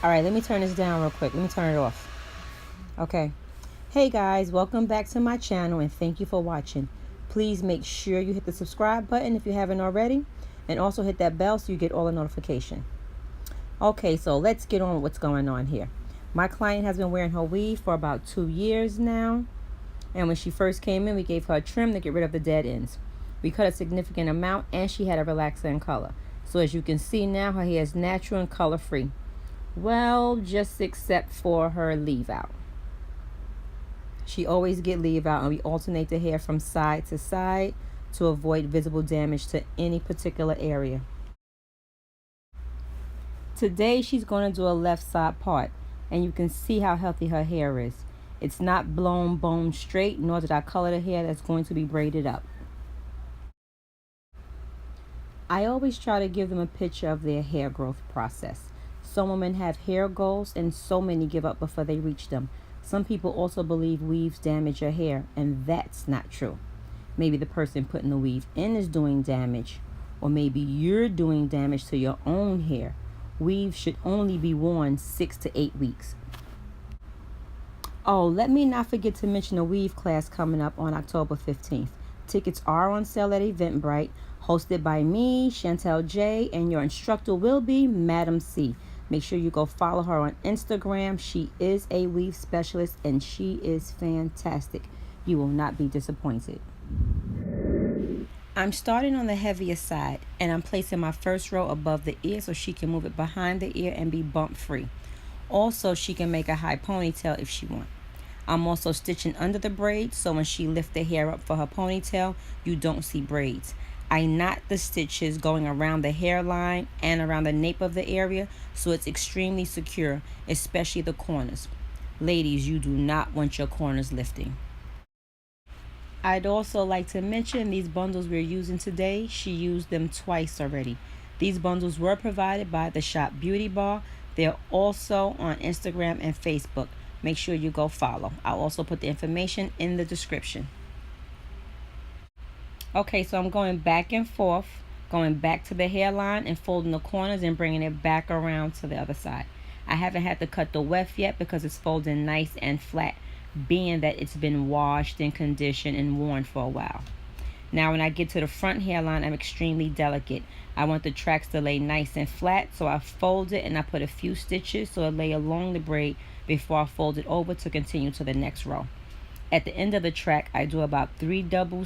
All right, let me turn this down real quick. Let me turn it off. Okay. Hey guys, welcome back to my channel and thank you for watching. Please make sure you hit the subscribe button if you haven't already, and also hit that bell so you get all the notification. Okay, so let's get on with what's going on here. My client has been wearing her weave for about 2 years now, and when she first came in, we gave her a trim to get rid of the dead ends. We cut a significant amount and she had a relaxer in color. So as you can see now, her hair is natural and color free. Well, just except for her leave out. She always get leave out, and we alternate the hair from side to side to avoid visible damage to any particular area. Today she's going to do a left side part, and you can see how healthy her hair is. It's not blown bone straight, nor did I color the hair that's going to be braided up. I always try to give them a picture of their hair growth process. Some women have hair goals and so many give up before they reach them. Some people also believe weaves damage your hair, and that's not true. Maybe the person putting the weave in is doing damage, or maybe you're doing damage to your own hair. Weaves should only be worn 6 to 8 weeks. Oh, let me not forget to mention the weave class coming up on October 15th. Tickets are on sale at Eventbrite, hosted by me, Shantell J, and your instructor will be Madam C. Make sure you go follow her on Instagram. She is a weave specialist and she is fantastic. You will not be disappointed. I'm starting on the heavier side, and I'm placing my first row above the ear so she can move it behind the ear and be bump free. Also, she can make a high ponytail if she wants. I'm also stitching under the braids, so when she lifts the hair up for her ponytail, you don't see braids. I knot the stitches going around the hairline and around the nape of the area, so it's extremely secure, especially the corners. Ladies, you do not want your corners lifting. I'd also like to mention these bundles we're using today. She used them twice already. These bundles were provided by the shop Beauty Bar. They're also on Instagram and Facebook. Make sure you go follow. I'll also put the information in the description. Okay, so I'm going back and forth, going back to the hairline and folding the corners and bringing it back around to the other side. I haven't had to cut the weft yet because it's folding nice and flat, being that it's been washed and conditioned and worn for a while. Now when I get to the front hairline, I'm extremely delicate. I want the tracks to lay nice and flat, so I fold it and I put a few stitches so it lay along the braid before I fold it over to continue to the next row. At the end of the track, I do about 3 double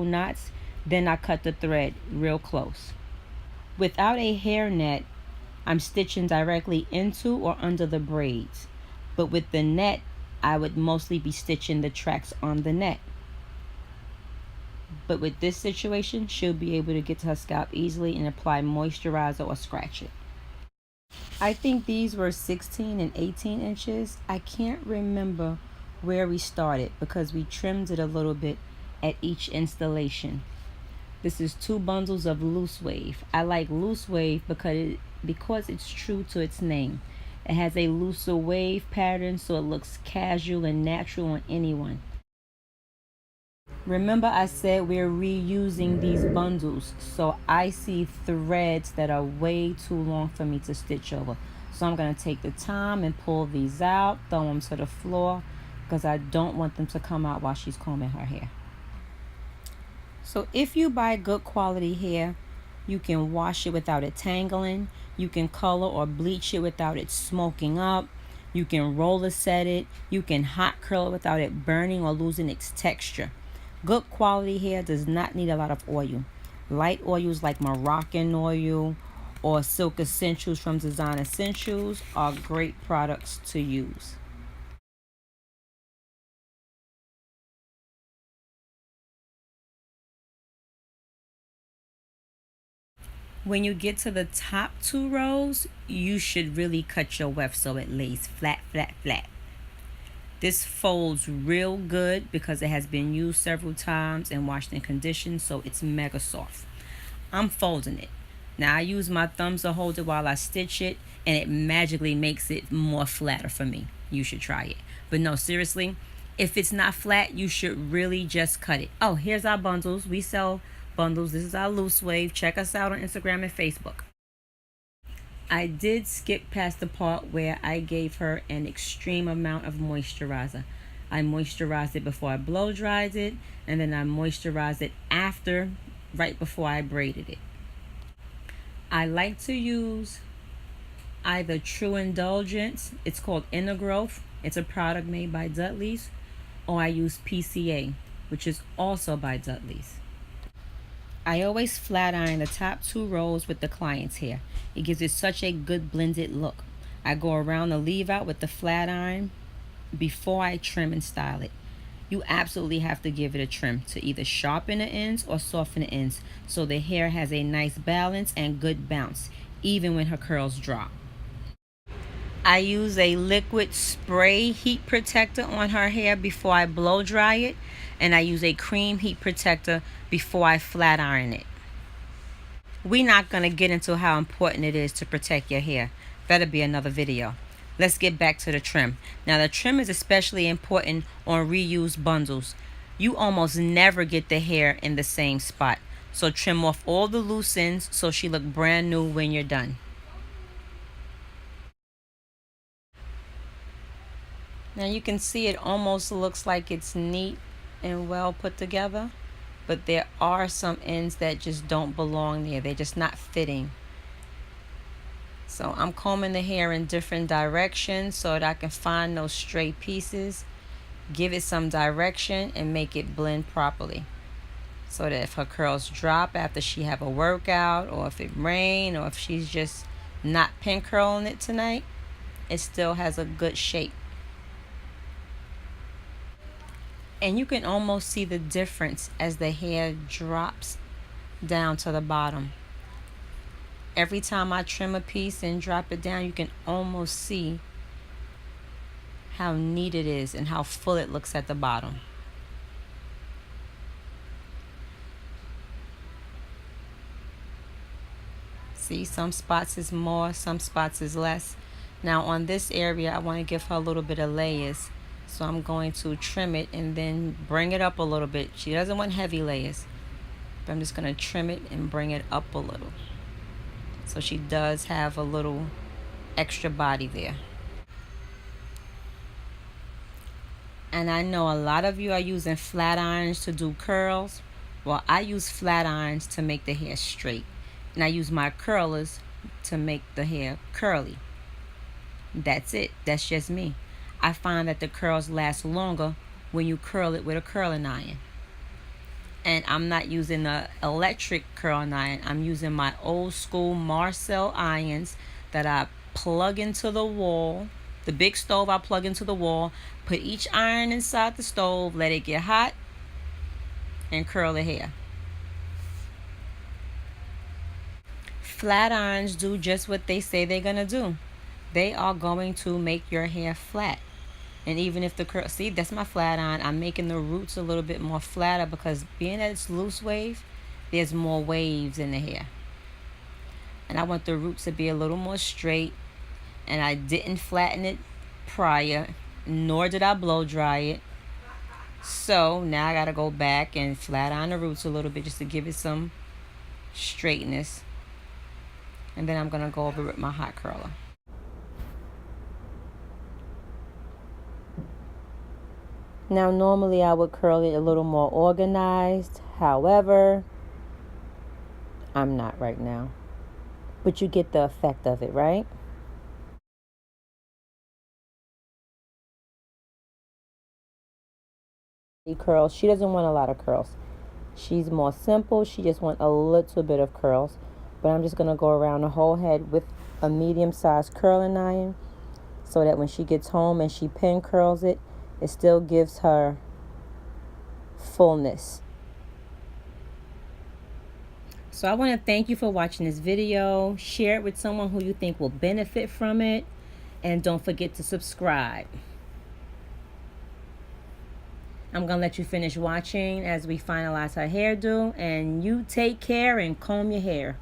knots, then I cut the thread real close. Without a hairnet, I'm stitching directly into or under the braids. But with the net, I would mostly be stitching the tracks on the net. But with this situation, she'll be able to get to her scalp easily and apply moisturizer or scratch it. I think these were 16 and 18 inches. I can't remember where we started because we trimmed it a little bit at each installation. This is 2 bundles of loose wave. I like loose wave because it's true to its name. It has a looser wave pattern, so it looks casual and natural on anyone. Remember I said we're reusing these bundles, so I see threads that are way too long for me to stitch over. So I'm going to take the time and pull these out, throw them to the floor, because I don't want them to come out while she's combing her hair. So if you buy good quality hair, you can wash it without it tangling. You can color or bleach it without it smoking up. You can roller set it. You can hot curl it without it burning or losing its texture. Good quality hair does not need a lot of oil. Light oils like Moroccan oil or Silk Essentials from Design Essentials are great products to use. When you get to the top 2 rows, you should really cut your weft so it lays flat, flat, flat. This folds real good because it has been used several times and washed and conditioned, so it's mega soft. I'm folding it. Now I use my thumbs to hold it while I stitch it, and it magically makes it more flatter for me. You should try it. But no, seriously, if it's not flat, you should really just cut it. Oh, here's our bundles. We sell bundles. This is our loose wave. Check us out on Instagram and Facebook. I did skip past the part where I gave her an extreme amount of moisturizer. I moisturized it before I blow dried it, and then I moisturized it after, right before I braided it. I like to use either True Indulgence, it's called Inner Growth, it's a product made by Dudley's, or I use PCA, which is also by Dudley's. I always flat iron the top 2 rows with the client's hair. It gives it such a good blended look. I go around the leave out with the flat iron before I trim and style it. You absolutely have to give it a trim to either sharpen the ends or soften the ends so the hair has a nice balance and good bounce, even when her curls drop. I use a liquid spray heat protector on her hair before I blow dry it, and I use a cream heat protector before I flat iron it. We're not going to get into how important it is to protect your hair. That'll be another video. Let's get back to the trim. Now, the trim is especially important on reused bundles. You almost never get the hair in the same spot. So trim off all the loose ends so she look brand new when you're done. Now you can see it almost looks like it's neat and well put together, but there are some ends that just don't belong there. They're just not fitting. So I'm combing the hair in different directions so that I can find those stray pieces, give it some direction, and make it blend properly. So that if her curls drop after she have a workout, or if it rain, or if she's just not pin curling it tonight, it still has a good shape. And you can almost see the difference as the hair drops down to the bottom. Every time I trim a piece and drop it down, you can almost see how neat it is and how full it looks at the bottom. See, some spots is more, some spots is less. Now on this area, I want to give her a little bit of layers. So I'm going to trim it and then bring it up a little bit. She doesn't want heavy layers, but I'm just going to trim it and bring it up a little. So she does have a little extra body there. And I know a lot of you are using flat irons to do curls. Well, I use flat irons to make the hair straight. And I use my curlers to make the hair curly. That's it. That's just me. I find that the curls last longer when you curl it with a curling iron. And I'm not using the electric curling iron. I'm using my old school Marcel irons that I plug into the wall. The big stove I plug into the wall. Put each iron inside the stove. Let it get hot. And curl the hair. Flat irons do just what they say they're going to do. They are going to make your hair flat. And even if the curl, see, that's my flat iron. I'm making the roots a little bit more flatter because being that it's loose wave, there's more waves in the hair. And I want the roots to be a little more straight. And I didn't flatten it prior, nor did I blow dry it. So now I got to go back and flat iron the roots a little bit just to give it some straightness. And then I'm going to go over with my hot curler. Now, normally I would curl it a little more organized. However, I'm not right now. But you get the effect of it, right? Curls. She doesn't want a lot of curls. She's more simple. She just wants a little bit of curls. But I'm just going to go around the whole head with a medium-sized curling iron so that when she gets home and she pin curls it, it still gives her fullness. So I want to thank you for watching this video. Share it with someone who you think will benefit from it. And don't forget to subscribe. I'm going to let you finish watching as we finalize her hairdo. And you take care and comb your hair.